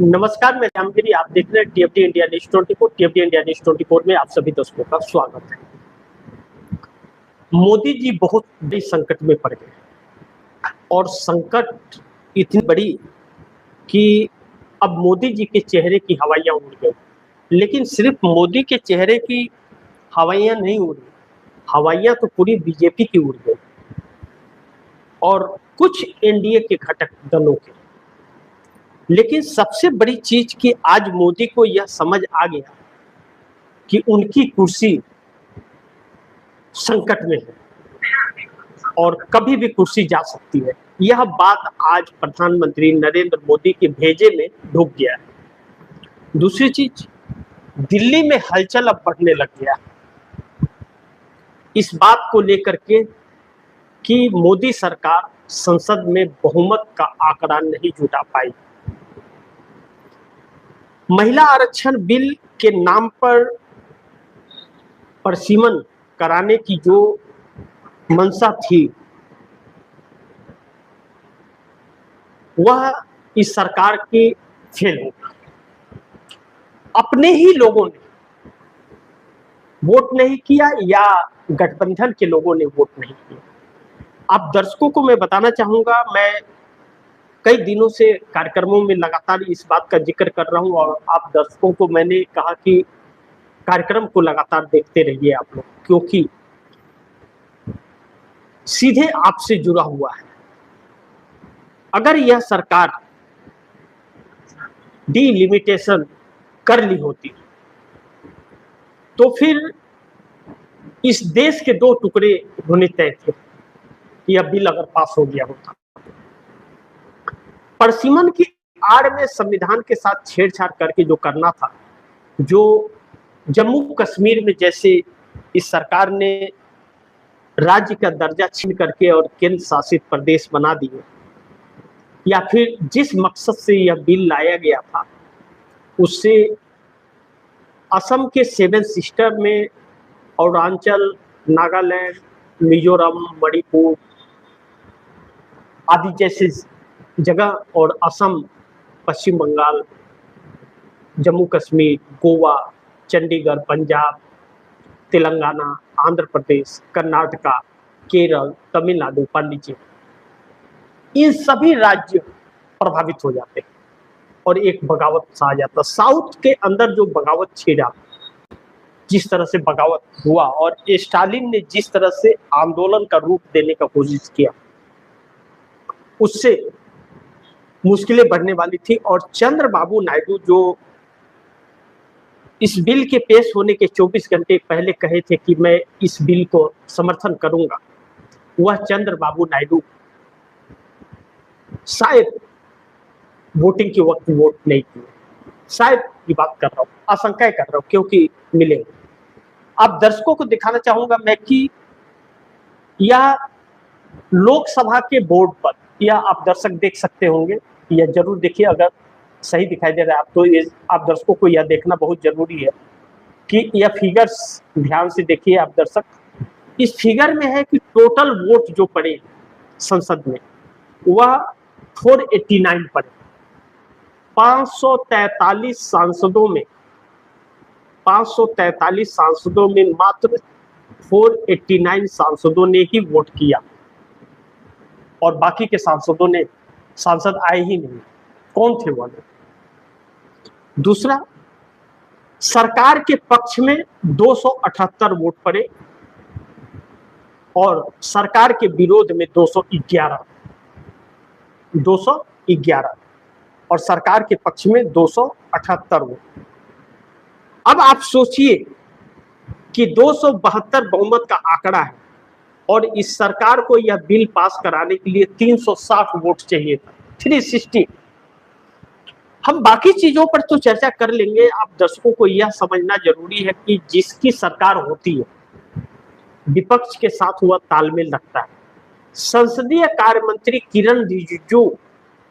नमस्कार, मैं श्यामगिरी। आप देख रहे हैं TFT India news 24। TFT India news 24 में आप सभी दर्शकों का स्वागत है। मोदी जी बहुत बड़ी संकट में पड़ गए और संकट इतनी बड़ी कि अब मोदी जी के चेहरे की हवाइयां उड़ गई। लेकिन सिर्फ मोदी के चेहरे की हवाइयां नहीं उड़ी, हवाइयां तो पूरी बीजेपी की उड़ गई और कुछ एनडीए के घटक दलों के। लेकिन सबसे बड़ी चीज कि आज मोदी को यह समझ आ गया कि उनकी कुर्सी संकट में है और कभी भी कुर्सी जा सकती है। यह बात आज प्रधानमंत्री नरेंद्र मोदी के भेजे में ढुक गया है। दूसरी चीज, दिल्ली में हलचल अब बढ़ने लग गया इस बात को लेकर के कि मोदी सरकार संसद में बहुमत का आंकड़ा नहीं जुटा पाई। महिला आरक्षण बिल के नाम पर परिसीमन कराने की जो मंशा थी वह इस सरकार की फेल हो गई। अपने ही लोगों ने वोट नहीं किया या गठबंधन के लोगों ने वोट नहीं किया। आप दर्शकों को मैं बताना चाहूंगा, मैं कई दिनों से कार्यक्रमों में लगातार इस बात का जिक्र कर रहा हूं और आप दर्शकों को मैंने कहा कि कार्यक्रम को लगातार देखते रहिए आप लोग, क्योंकि सीधे आपसे जुड़ा हुआ है। अगर यह सरकार डिलिमिटेशन कर ली होती तो फिर इस देश के दो टुकड़े होने तय थे। यह बिल अगर पास हो गया होता, परिसीमन की आड़ में संविधान के साथ छेड़छाड़ करके जो करना था, जो जम्मू कश्मीर में जैसे इस सरकार ने राज्य का दर्जा छीन करके और केंद्र शासित प्रदेश बना दिए, या फिर जिस मकसद से यह बिल लाया गया था उससे असम के 7 सिस्टर में अरुणाचल, नागालैंड, मिजोरम, मणिपुर आदि जैसे जगह और असम, पश्चिम बंगाल, जम्मू कश्मीर, गोवा, चंडीगढ़, पंजाब, तेलंगाना, आंध्र प्रदेश, कर्नाटका, केरल, तमिलनाडु, पांडिचेरी, इन सभी राज्य प्रभावित हो जाते हैं और एक बगावत सा आ जाता। साउथ के अंदर जो बगावत छेड़ा, जिस तरह से बगावत हुआ और स्टालिन ने जिस तरह से आंदोलन का रूप देने का कोशिश किया, उससे मुश्किलें बढ़ने वाली थी। और चंद्रबाबू नायडू जो इस बिल के पेश होने के 24 घंटे पहले कहे थे कि मैं इस बिल को समर्थन करूंगा, वह चंद्रबाबू नायडू शायद वोटिंग के वक्त वोट नहीं किए। शायद की बात कर रहा हूं, आशंकाएं कर रहा हूं, क्योंकि मिले। अब दर्शकों को दिखाना चाहूंगा मैं कि यह लोकसभा के बोर्ड पर, यह आप दर्शक देख सकते होंगे, यह जरूर देखिए। अगर सही दिखाई दे रहा है आप तो आप दर्शकों को यह देखना बहुत जरूरी है कि यह फिगर्स ध्यान से देखिए आप दर्शक। इस फिगर में है कि टोटल वोट जो पड़े संसद में वह 489 पड़े। 543 सांसदों में 543 सांसदों में मात्र 489 सांसदों ने ही वोट किया और बाकी के सांसद आए ही नहीं। कौन थे वो? दूसरा, सरकार के पक्ष में 278 वोट पड़े और सरकार के विरोध में 211 और सरकार के पक्ष में 278 वोट। अब आप सोचिए कि 272 बहुमत का आंकड़ा है और इस सरकार को यह बिल पास कराने के लिए 360 वोट चाहिए था, 360। हम बाकी चीजों पर तो चर्चा कर लेंगे। आप दर्शकों को यह समझना जरूरी है कि जिसकी सरकार होती है विपक्ष के साथ हुआ तालमेल रखता है। संसदीय कार्य मंत्री किरण रिजिजू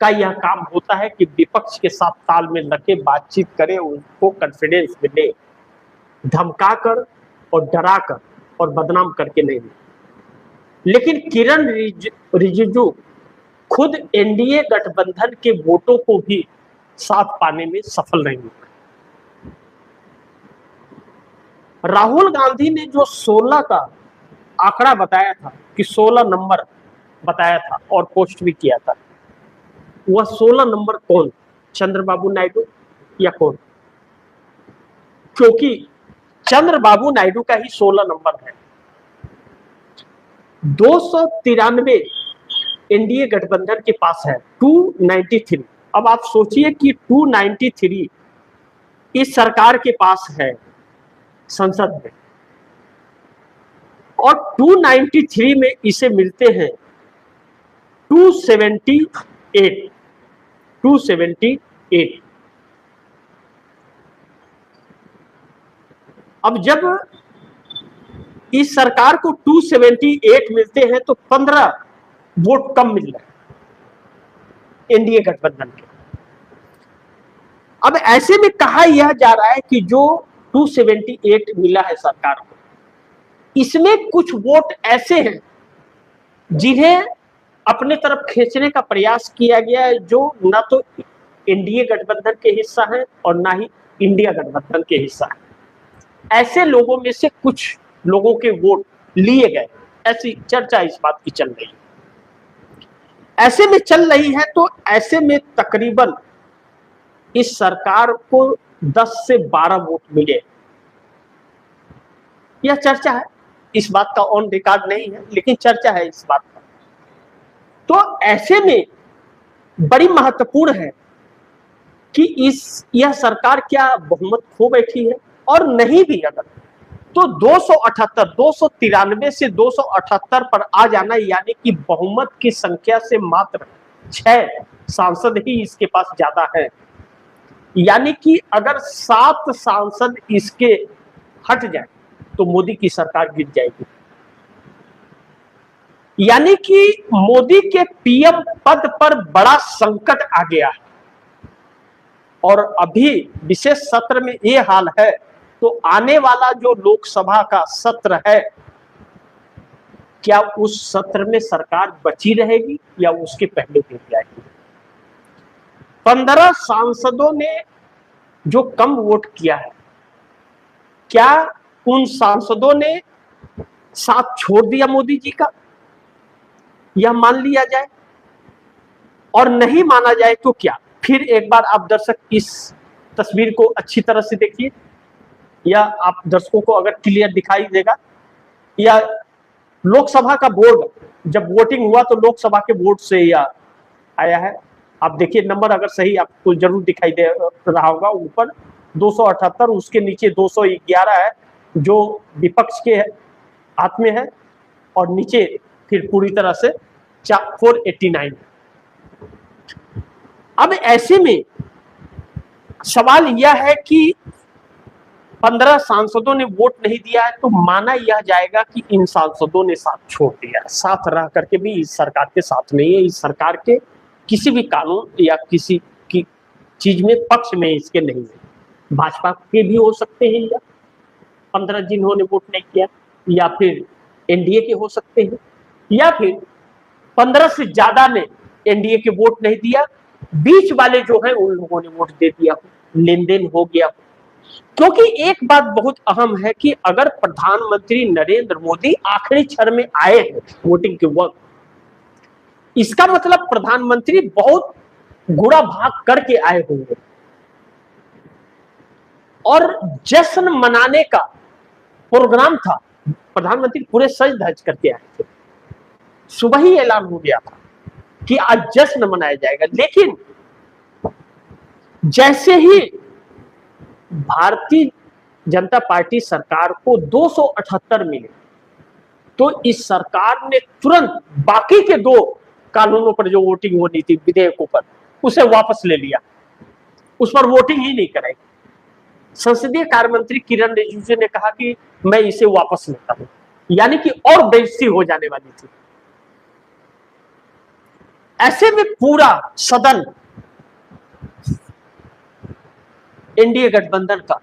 का यह काम होता है कि विपक्ष के साथ तालमेल रखे, बातचीत करे, उनको कॉन्फिडेंस मिले, धमकाकर और डराकर और बदनाम करके नहीं। लेकिन किरण रिजिजू खुद एनडीए गठबंधन के वोटों को भी साथ पाने में सफल नहीं हुआ। राहुल गांधी ने जो 16 का आंकड़ा बताया था कि 16 नंबर बताया था और पोस्ट भी किया था, वह 16 नंबर कौन, चंद्रबाबू नायडू या कौन? क्योंकि चंद्रबाबू नायडू का ही 16 नंबर है। 293 एनडीए गठबंधन के पास है, 293। अब आप सोचिए कि 293 इस सरकार के पास है संसद में, और 293 में इसे मिलते हैं 278। 278। अब जब इस सरकार को 278 मिलते हैं तो 15 वोट कम मिल रहे हैं एनडीए गठबंधन के। अब ऐसे में कहा यह जा रहा है कि जो 278 मिला है सरकार को, इसमें कुछ वोट ऐसे हैं जिन्हें अपने तरफ खींचने का प्रयास किया गया है, जो ना तो एनडीए गठबंधन के हिस्सा है और ना ही इंडिया गठबंधन के हिस्सा है। ऐसे लोगों में से कुछ लोगों के वोट लिए गए, ऐसी चर्चा इस बात की चल रही है। ऐसे में चल रही है तो ऐसे में तकरीबन इस सरकार को 10 से 12 वोट मिले, यह चर्चा है। इस बात का ऑन रिकॉर्ड नहीं है, लेकिन चर्चा है इस बात का। तो ऐसे में बड़ी महत्वपूर्ण है कि यह सरकार क्या बहुमत खो बैठी है, और नहीं भी अगर तो 278, 293 से 278 पर आ जाना, यानी कि बहुमत की संख्या से मात्र 6 सांसद ही इसके पास ज्यादा है। यानी कि अगर 7 सांसद इसके हट जाए तो मोदी की सरकार गिर जाएगी। यानी कि मोदी के पीएम पद पर बड़ा संकट आ गया है। और अभी विशेष सत्र में यह हाल है, तो आने वाला जो लोकसभा का सत्र है, क्या उस सत्र में सरकार बची रहेगी या उसके पहले गिर जाएगी? 15 सांसदों ने जो कम वोट किया है, क्या उन सांसदों ने साथ छोड़ दिया मोदी जी का, यह मान लिया जाए? और नहीं माना जाए तो क्या? फिर एक बार आप दर्शक इस तस्वीर को अच्छी तरह से देखिए, या आप दर्शकों को अगर क्लियर दिखाई देगा, या लोकसभा का बोर्ड जब वोटिंग हुआ तो लोकसभा के बोर्ड से यह आया है। आप देखिए नंबर अगर सही आपको जरूर दिखाई दे रहा होगा, ऊपर 278, उसके नीचे 211 है जो विपक्ष के हाथ में है, और नीचे फिर पूरी तरह से 489। अब ऐसे में सवाल यह है कि 15 सांसदों ने वोट नहीं दिया है, तो माना यह जाएगा कि इन सांसदों ने साथ छोड़ दिया, साथ रह करके भी इस सरकार के साथ नहीं है, इस सरकार के किसी भी कानून या किसी की चीज में पक्ष में इसके नहीं है। भाजपा के भी हो सकते हैं, या 15 जिन्होंने वोट नहीं किया, या फिर एनडीए के हो सकते हैं, या फिर 15 से ज्यादा ने एनडीए के वोट नहीं दिया, बीच वाले जो है उन लोगों ने वोट दे दिया, लेन देन हो गया। क्योंकि एक बात बहुत अहम है कि अगर प्रधानमंत्री नरेंद्र मोदी आखिरी क्षण में आए हैं वोटिंग के वक्त, इसका मतलब प्रधानमंत्री बहुत गुड़ा भाग करके आए होंगे, और जश्न मनाने का प्रोग्राम था। प्रधानमंत्री पूरे सज धज करके आए थे, सुबह ही ऐलान हो गया था कि आज जश्न मनाया जाएगा। लेकिन जैसे ही भारतीय जनता पार्टी सरकार को 278 मिले, तो इस सरकार ने तुरंत बाकी के 2 कानूनों पर जो वोटिंग होनी थी, विधेयकों पर, उसे वापस ले लिया, उस पर वोटिंग ही नहीं कराई। संसदीय कार्य मंत्री किरण रिजिजू ने कहा कि मैं इसे वापस लेता हूं, यानी कि और बेइज्जती हो जाने वाली थी। ऐसे में पूरा सदन एनडीए गठबंधन का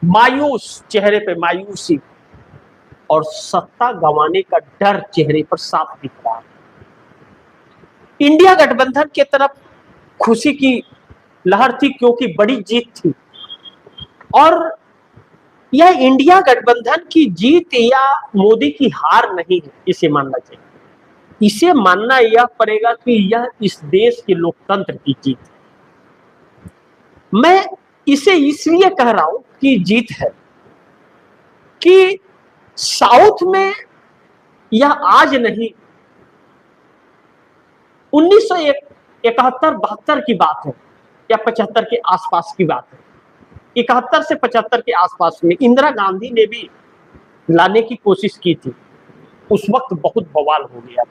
मायूस, चेहरे पे मायूसी और सत्ता गंवाने का डर चेहरे पर साफ दिख रहा है। इंडिया गठबंधन की तरफ खुशी की लहर थी क्योंकि बड़ी जीत थी। और यह इंडिया गठबंधन की जीत या मोदी की हार नहीं है, इसे मानना चाहिए। इसे मानना यह पड़ेगा कि यह इस देश के लोकतंत्र की जीत है। मैं इसे इसलिए कह रहा हूं कि जीत है कि साउथ में यह आज नहीं, 1971-72 की बात है या 75 के आसपास की बात है। 71 से 75 के आसपास में इंदिरा गांधी ने भी लाने की कोशिश की थी। उस वक्त बहुत बवाल हो गया था,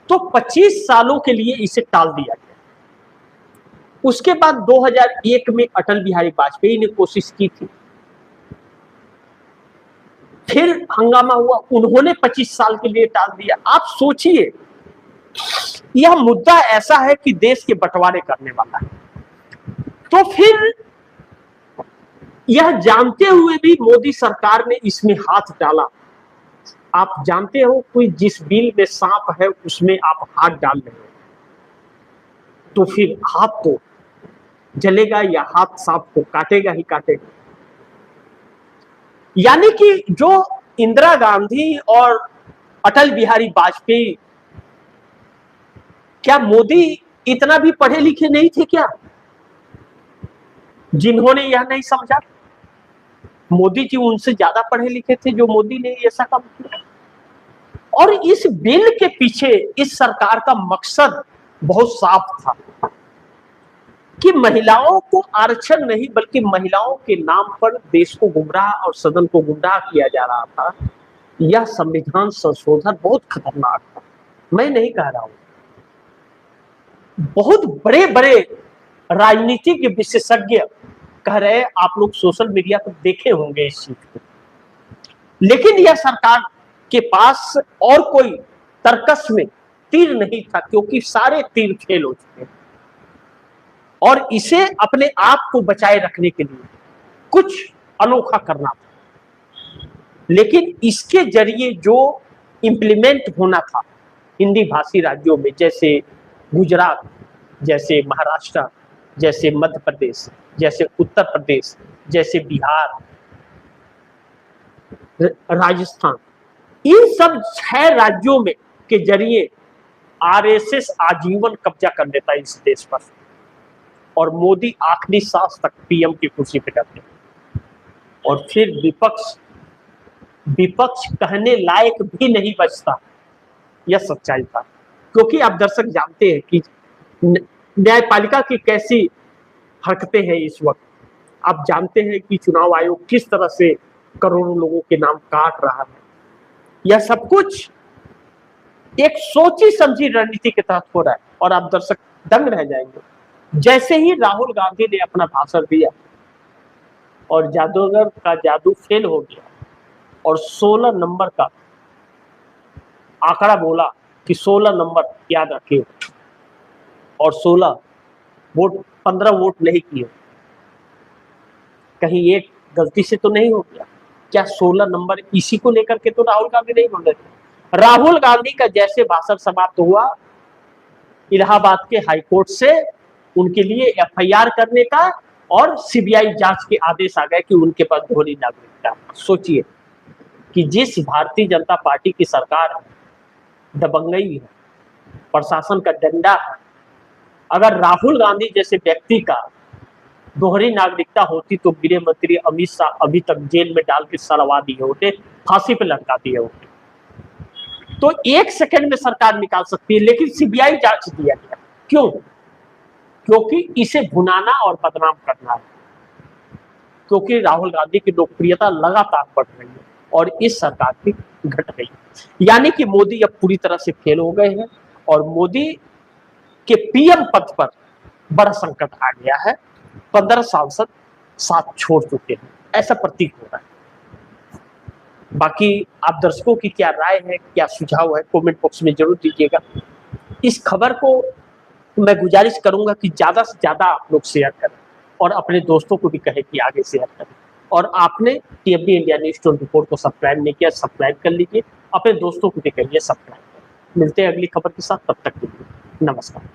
तो 25 सालों के लिए इसे टाल दिया गया। उसके बाद 2001 में अटल बिहारी वाजपेयी ने कोशिश की थी, फिर हंगामा हुआ, उन्होंने 25 साल के लिए टाल दिया। आप सोचिए, यह मुद्दा ऐसा है कि देश के बंटवारे करने वाला है। तो फिर यह जानते हुए भी मोदी सरकार ने इसमें हाथ डाला। आप जानते हो कोई जिस बिल में सांप है उसमें आप हाथ डाल रहे हो, तो फिर हाथ तो जलेगा या हाथ सांप को काटेगा ही काटेगा। यानी कि जो इंदिरा गांधी और अटल बिहारी वाजपेयी, क्या मोदी इतना भी पढ़े लिखे नहीं थे क्या, जिन्होंने यह नहीं समझा? मोदी जी उनसे ज्यादा पढ़े लिखे थे जो मोदी ने ऐसा काम किया। और इस बिल के पीछे इस सरकार का मकसद बहुत साफ था कि महिलाओं को आरक्षण नहीं बल्कि महिलाओं के नाम पर देश को गुमराह और सदन को गुमराह किया जा रहा था। यह संविधान संशोधन बहुत खतरनाक था। मैं नहीं कह रहा हूं, बहुत बड़े बड़े राजनीतिक विशेषज्ञ कह रहे हैं, आप लोग सोशल मीडिया पर देखे होंगे इस चीज को। लेकिन यह सरकार के पास और कोई तर्कस में तीर नहीं था, क्योंकि सारे तीर फेल हो चुके हैं। और इसे अपने आप को बचाए रखने के लिए कुछ अनोखा करना था। लेकिन इसके जरिए जो इंप्लीमेंट होना था हिंदी भाषी राज्यों में, जैसे गुजरात, जैसे महाराष्ट्र, जैसे मध्य प्रदेश, जैसे उत्तर प्रदेश, जैसे बिहार, राजस्थान, इन सब 6 राज्यों में के जरिए आरएसएस आजीवन कब्जा कर लेता है इस देश पर, और मोदी आखिरी सांस तक पीएम की कुर्सी पे रहते हैं। और फिर विपक्ष कहने लायक भी नहीं बचता। यह सच्चाई था, क्योंकि आप दर्शक जानते हैं कि न्यायपालिका की कैसी हरकतें हैं इस वक्त। आप जानते हैं कि चुनाव आयोग किस तरह से करोड़ों लोगों के नाम काट रहा है। यह सब कुछ एक सोची समझी रणनीति के तहत हो रहा है, और आप दर्शक दंग रह जाएंगे। जैसे ही राहुल गांधी ने अपना भाषण दिया और जादूगर का जादू फेल हो गया और 16 नंबर का आंकड़ा बोला कि 16 नंबर याद रखिए, और 16 वोट, 15 वोट नहीं किए, कहीं एक गलती से तो नहीं हो गया क्या? 16 नंबर इसी को लेकर के तो राहुल गांधी नहीं बोल रहे थे। राहुल गांधी का जैसे भाषण समाप्त हुआ, इलाहाबाद के हाईकोर्ट से उनके लिए एफआईआर करने का और सीबीआई जांच के आदेश आ गए कि उनके पास दोहरी नागरिकता। सोचिए कि जिस भारतीय जनता पार्टी की सरकार दबंगई है, प्रशासन का डंडा है, अगर राहुल गांधी जैसे व्यक्ति का दोहरी नागरिकता होती तो गृह मंत्री अमित शाह अभी तक जेल में डाल के सड़वा दिए होते, फांसी पे लटका दिए होते। तो 1 सेकंड में सरकार निकाल सकती है, लेकिन सीबीआई जांच दिया गया। क्यों? क्योंकि इसे भुनाना और बदनाम करना है। क्योंकि राहुल गांधी की लोकप्रियता लगातार बढ़ रही है और इस सरकार की घट रही है। यानी कि मोदी अब पूरी तरह से फेल हो गए हैं और मोदी के पीएम पद पर बड़ा संकट आ गया है। 15 सांसद साथ छोड़ चुके हैं, ऐसा प्रतीक हो रहा है। बाकी आप दर्शकों की क्या राय है, क्या सुझाव है, कमेंट बॉक्स में जरूर दीजिएगा। इस खबर को मैं गुजारिश करूंगा कि ज्यादा से ज्यादा आप लोग शेयर करें और अपने दोस्तों को भी कहें कि आगे शेयर करें। और आपने टीएमडी इंडिया न्यूज़ 24 को सब्सक्राइब नहीं किया, सब्सक्राइब कर लीजिए, अपने दोस्तों को भी कहिए सब्सक्राइब करें। मिलते हैं अगली खबर के साथ, तब तक के लिए नमस्कार।